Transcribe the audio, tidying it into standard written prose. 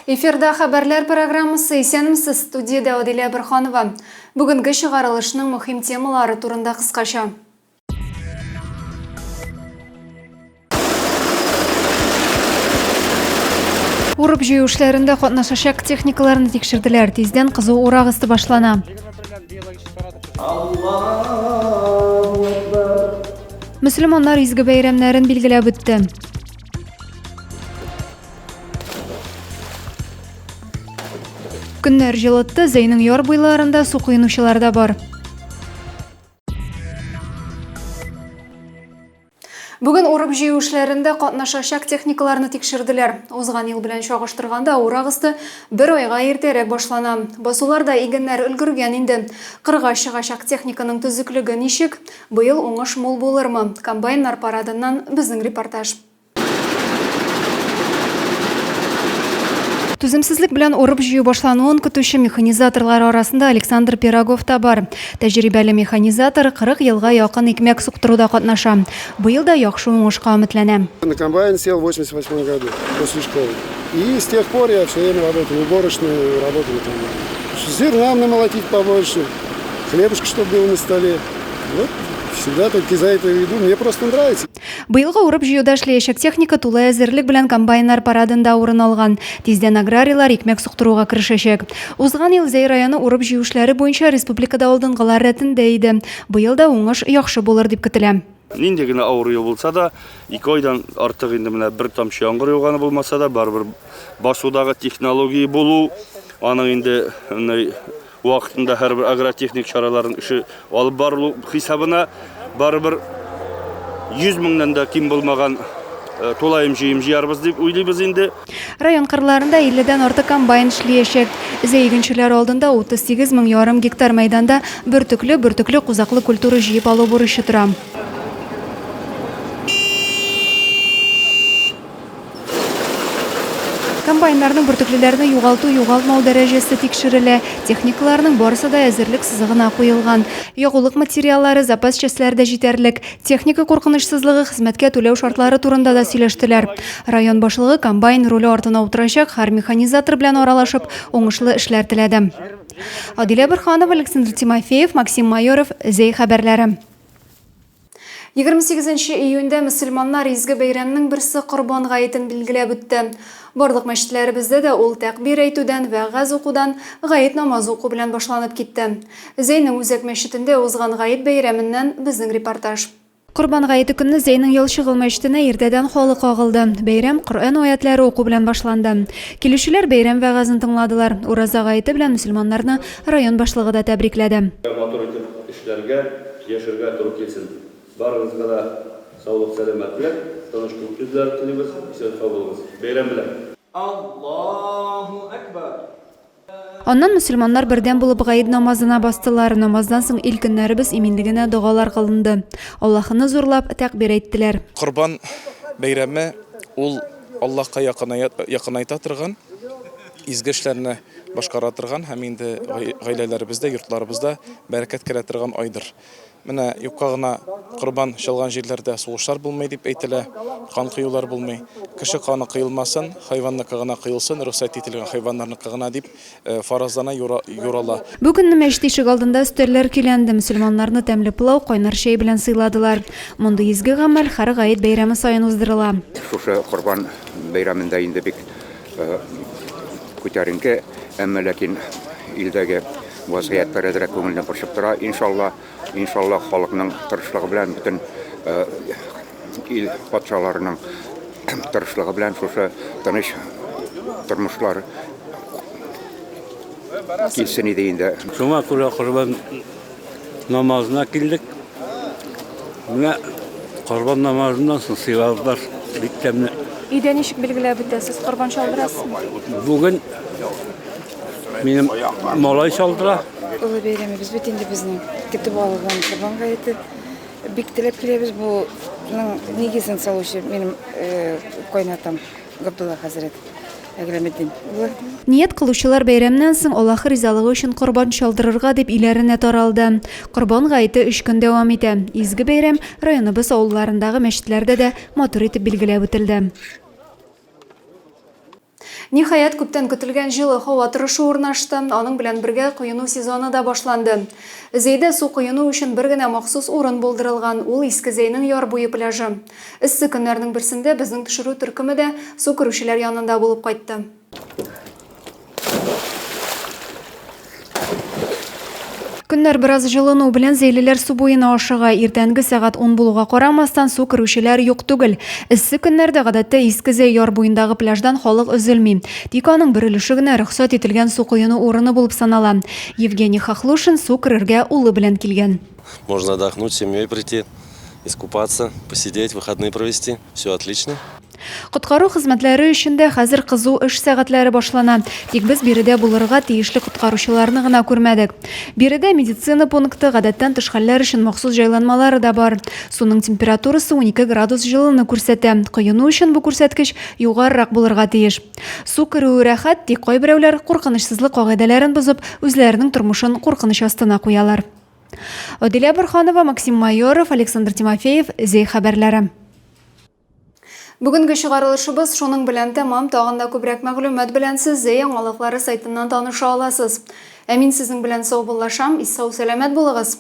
Эфирда хабарлар программасы исәнмесез, студияда Оделия Бірханова. Бүгінгі шығарылышының мұхим темалары турында қысқаша. Урып жүйі үшлерінде қатнашашак техникаларын текшірділер. Тезден қызу урағысты башлана. Müslümanlar izgi beyramlarin bilgilab o'tdi. Günler жылытты, Зейнің yor boylarında su quyunuşular da бар. Бүгін урып жүйі үшлерінде қатнашашак техникаларыны текшірділер. Озған ел білән шоғыштырғанда урағысты бір ойға ертерек башлана. Басуларда игенлер үлгірген енді. Қырға шығашак техниканың түзіклігі нешік? Бұйыл оңыш мол болырмы? Комбайнар парадынан біздің репортаж. Түзімсізлік білән орып жүйі башлануын күтуші механизаторлар арасында Александр Пирогов та бар. Тәжірибәлі механизатор 40 елға яқын икмәк суқтыруда қатнаша. Бұйыл да яқшы оңышқа үмітләнә. На комбайн сел в 88 году после школы. И с тех пор я все время работал, уборочную работал там. Зерна намолотить побольше, хлебушка, чтобы был на столе. Вот. Всегда только за это веду, мне просто нравится. Быйылғы урып жүйода эшләячәк техника тулы әзерлек белән комбайнар парадында урын алган. Тиздән аграрийлар икмәк суктыруга киришәчәк. Узган ел Зәй районы урып жүйү эшләре буенча республикада алдынгылар рәтендә иде. Быел да уңыш яхшы булыр дип көтелә. Нинди генә авыр ел булса да, 2 айдан артык инде менә бер тамчы яңгыр яуганы булмаса да, барыбер басудагы технология булу, аның инде вакытында һәрбер агротехник чараларын эше алып барылу хисабына барыбер 100 меңнән дә ким булмаган толайым җыем җыярбыз дип уйлыйбыз инде. Район кырларында 50-дән артык комбайн эшләячәк. Зәйгенчеләр алдында 38 мең ярым гектар мәйданда бөртөкле кузаклы культура җыеп алу бурычы тора. Комбайнарның бөртөклеләрне югалтмау дәрәҗәсе тикшерелә. Техникаларның барысы да әзерлек сызыгына куелган. Ягулык материаллары запас частьләрдә җитәрлек. Техника куркынычсызлыгы, хезмәткә түләү шартлары турында да сөйләштеләр. Район башлыгы комбайн роле артына утырачак, һәр механизатор белән аралашып, уңышлы эшләр теләде. Оделия Бірханова, Александр Тимофеев, Максим Майоров, Зәй хәбәрләре. 28 июньдә мөселманнар изге бәйрәмнең берсе Корбан гаетен билгеләп үтте. Барлык мәчетләребездә дә ул тәкбир әйтүдән, вәгазь укудан, гает намаз уку белән башланып китте. Зәйнең үзәк мәчетендә узган гает бәйрәменнән безнең репортаж. Корбан гаете көнне Зәйнең Ялчыгыл мәчетенә иртәдән халык агылды. Бәйрәм Коръән аятлары уку белән башланды. Килүчеләр бәйрәм вәгазын тыңладылар. Ураза гаете белән мөселманнарны район башлыгы да тәбрикләде. Матур итеп эшләргә, яшәргә туры килсен. Барыгызга да саулык, сәламәтлек, тыныч күңелләр телибез, исән булыгыз. Бәйрәм белән. Аллаһу акбар. Аннан мөселманнар бердән булып гаит намазына бастылар. Намаздан соң илкеннәребез иминлегенә дугалар кылынды. Аллаһны зурлап тәкбир әйттеләр. Корбан бәйрәме ул Аллаһка якынайта торган, изге эшләрне башкара торган һәм инде гаиләләребездә, йортларыбызда бәрәкәт керә торган айдыр. Менә юкка гына Корбан чалган җирләрдә сугышлар булмый дип әйтелә, кан кыюлар булмый. Кеше каны кыелмасын, хайванныкы гына кыелсын, рөхсәт ителгән хайваннарныкы гына дип фаразлана юрала. Бүген мәчет ишек алдында өстәлләр киләнде. Мөселманнарны тәмле пылау, кайнар чәй белән сыйладылар. Мондый изге гамәл һәр гает бәйрәме саен уздырыла. Шушы Корбан бәйрәмендә инде бик күтәренке, әмма ләкин илдәге вазгыять передрәк күңелне борчып тора. Иншалла халыкның тырышлыгы белән, бүтән ил патшаларының тырышлыгы белән шушы тыныч тормышлар килсен иде инде. Шуңа күрә Корбан намазына килдек. Менә Корбан намазыннан соң сыйладылар биттәмне. Өйдә ничек билгеләп үтәсез? Корбан чалдырасызмы? Бүген минем малай чалдыра. Улы бәйрәмебез бит инде безнең көтеп алган Корбан гаете. Бик теләп киләбез буның нигезен салучы минем кайнатам Габдулла хәзрәт. Ният кылучылар бәйрәмнән соң Аллаһ ризалыгы өчен корбан чалдырырга дип иләренә таралды. Корбан гаете 3 көн дәвам итә. Изге бәйрәм районыбыз авылларындагы мәчетләрдә дә матур итеп билгеләп үтелде. Ниһаят, күптән көтелгән җылы һава торышы урнашты, аның белән бергә коену сезоны да башланды. Зәйдә су коену өчен бер генә махсус урын булдырылган, ул Иске Зәйнең яр буе пляжы. Эссе көннәрнең берсендә безнең төшерү төркеме дә су күрүчеләр янында булып кайтты. Көннәр бераз җылыну белән зәйлеләр су буена ашыга. Иртәнге сәгать 10 булуга карамастан су керүчеләр юк түгел. Эссе көннәрдә гадәттә Иске Зәй яр буендагы пляждан халык өзелми. Тик аның бер өлеше генә рөхсәт ителгән су коену урыны булып санала. Евгений Хохлушин су керергә улы белән килгән. Можно отдохнуть, семьей прийти, искупаться, посидеть, выходные провести. Все отлично. Коткару хезмәтләре өчен дә хәзер кызу эш сәгатьләре башлана. Тик без биредә булырга тиешле коткаручыларны гына күрмәдек. Биредә медицина пункты, гадәттән тыш хәлләр өчен махсус җайланмалары да бар. Суның температурасы 12 градус җылыны күрсәтә. Коену өчен бу күрсәткеч югарырак булырга тиеш. Су керүе рәхәт, тик кайберәүләр куркынычсызлык кагыйдәләрен бозып, үзләренең тормышын куркыныч астына куялар. Адилә Борханова, Максим Майоров, Александр Тимофеев, Зәй хәбәрләре. Бүгенге чыгарылышыбыз шуның белән тәмам. Тагында күбрәк мәгълүмат белән сез Зәй яңалыклары сайтыннан таныша аласыз. Ә мин сезнең белән сау булашам, ис-сау сәламәт булыгыз.